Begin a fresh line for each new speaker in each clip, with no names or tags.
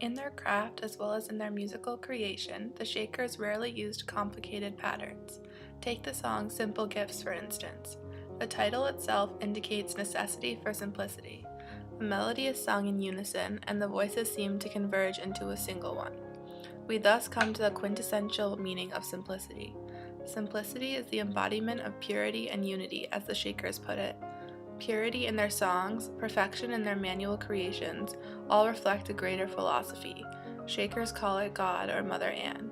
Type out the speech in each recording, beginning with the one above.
In their craft as well as in their musical creation, the Shakers rarely used complicated patterns. Take the song Simple Gifts for instance. The title itself indicates necessity for simplicity. The melody is sung in unison, and the voices seem to converge into a single one. We thus come to the quintessential meaning of simplicity. Simplicity is the embodiment of purity and unity, as the Shakers put it. Purity in their songs, perfection in their manual creations, all reflect a greater philosophy. Shakers call it God or Mother Ann.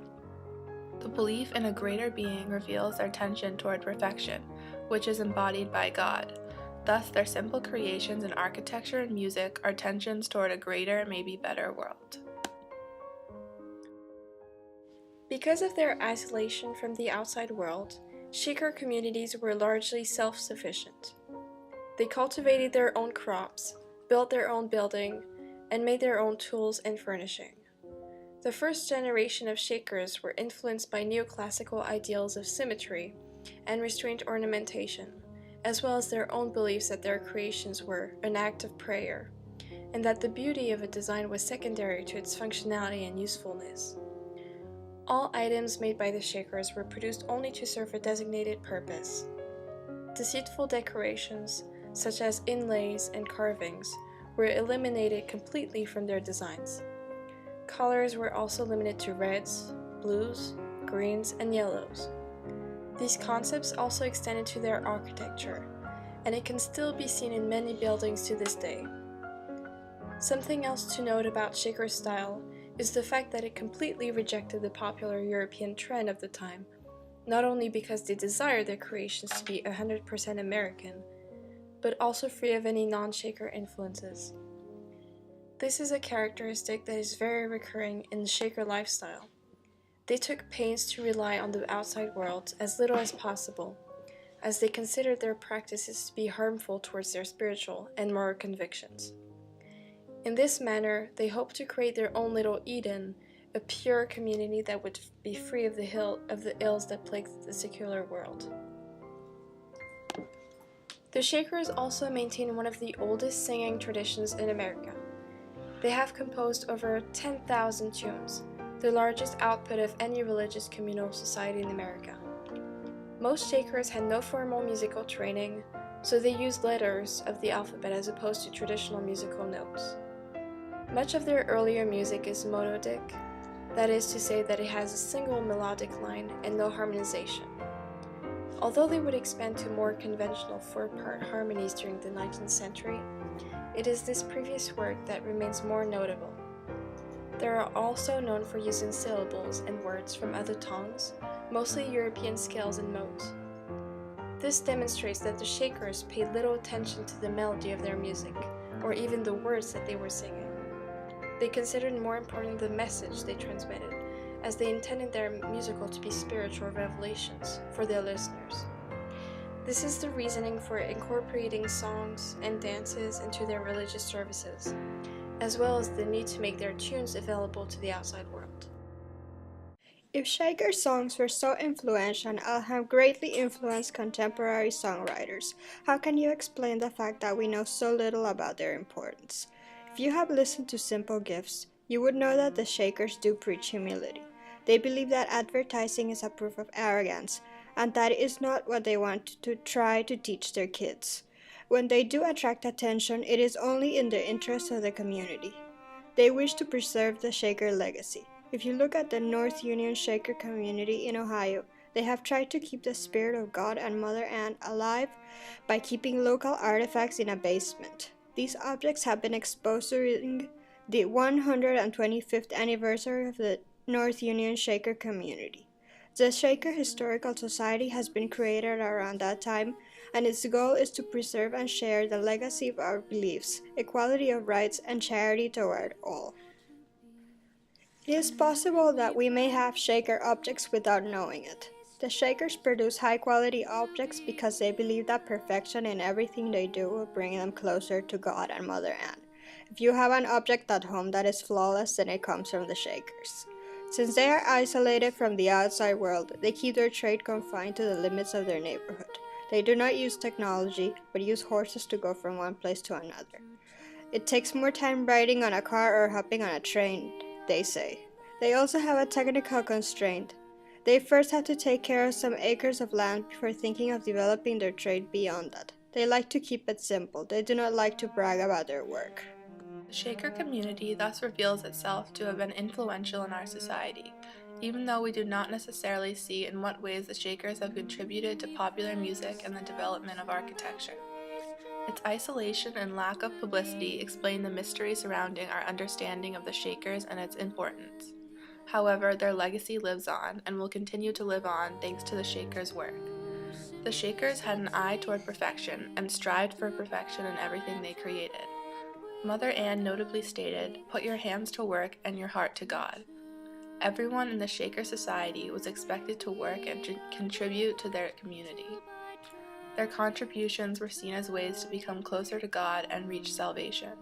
The belief in a greater being reveals their tension toward perfection, which is embodied by God. Thus, their simple creations in architecture and music are tensions toward a greater, maybe better world.
Because of their isolation from the outside world, Shaker communities were largely self-sufficient. They cultivated their own crops, built their own building, and made their own tools and furnishing. The first generation of Shakers were influenced by neoclassical ideals of symmetry and restrained ornamentation, as well as their own beliefs that their creations were an act of prayer, and that the beauty of a design was secondary to its functionality and usefulness. All items made by the Shakers were produced only to serve a designated purpose. Deceitful decorations, such as inlays and carvings, were eliminated completely from their designs. Colors were also limited to reds, blues, greens, and yellows. These concepts also extended to their architecture, and it can still be seen in many buildings to this day. Something else to note about Shaker style is the fact that it completely rejected the popular European trend of the time, not only because they desired their creations to be 100% American, but also free of any non-Shaker influences. This is a characteristic that is very recurring in the Shaker lifestyle. They took pains to rely on the outside world as little as possible, as they considered their practices to be harmful towards their spiritual and moral convictions. In this manner, they hoped to create their own little Eden, a pure community that would be free of the ills that plagued the secular world. The Shakers also maintain one of the oldest singing traditions in America. They have composed over 10,000 tunes, the largest output of any religious communal society in America. Most Shakers had no formal musical training, so they used letters of the alphabet as opposed to traditional musical notes. Much of their earlier music is monodic, that is to say that it has a single melodic line and no harmonization. Although they would expand to more conventional four-part harmonies during the 19th century, it is this previous work that remains more notable. They are also known for using syllables and words from other tongues, mostly European scales and modes. This demonstrates that the Shakers paid little attention to the melody of their music, or even the words that they were singing. They considered more important the message they transmitted, as they intended their musical to be spiritual revelations for their listeners. This is the reasoning for incorporating songs and dances into their religious services, as well as the need to make their tunes available to the outside world.
If Shaker songs were so influential and have greatly influenced contemporary songwriters, how can you explain the fact that we know so little about their importance? If you have listened to Simple Gifts, you would know that the Shakers do preach humility. They believe that advertising is a proof of arrogance, and that is not what they want to try to teach their kids. When they do attract attention, it is only in the interest of the community. They wish to preserve the Shaker legacy. If you look at the North Union Shaker community in Ohio, they have tried to keep the spirit of God and Mother Ann alive by keeping local artifacts in a basement. These objects have been exposed during the 125th anniversary of the North Union Shaker community. The Shaker Historical Society has been created around that time, and its goal is to preserve and share the legacy of our beliefs, equality of rights, and charity toward all. It is possible that we may have Shaker objects without knowing it. The Shakers produce high-quality objects because they believe that perfection in everything they do will bring them closer to God and Mother Ann. If you have an object at home that is flawless, then it comes from the Shakers. Since they are isolated from the outside world, they keep their trade confined to the limits of their neighborhood. They do not use technology, but use horses to go from one place to another. It takes more time riding on a car or hopping on a train, they say. They also have a technical constraint. They first have to take care of some acres of land before thinking of developing their trade beyond that. They like to keep it simple. They do not like to brag about their work.
The Shaker community thus reveals itself to have been influential in our society, even though we do not necessarily see in what ways the Shakers have contributed to popular music and the development of architecture. Its isolation and lack of publicity explain the mystery surrounding our understanding of the Shakers and its importance. However, their legacy lives on and will continue to live on thanks to the Shakers' work. The Shakers had an eye toward perfection and strived for perfection in everything they created. Mother Ann notably stated, "Put your hands to work and your heart to God." Everyone in the Shaker Society was expected to work and contribute to their community. Their contributions were seen as ways to become closer to God and reach salvation.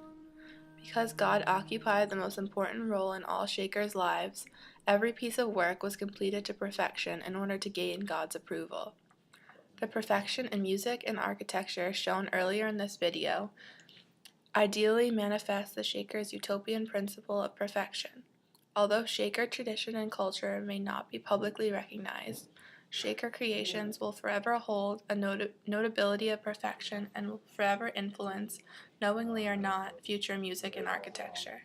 Because God occupied the most important role in all Shakers' lives, every piece of work was completed to perfection in order to gain God's approval. The perfection in music and architecture shown earlier in this video ideally manifests the Shakers' utopian principle of perfection. Although Shaker tradition and culture may not be publicly recognized, Shaker creations will forever hold a notability of perfection and will forever influence, knowingly or not, future music and architecture.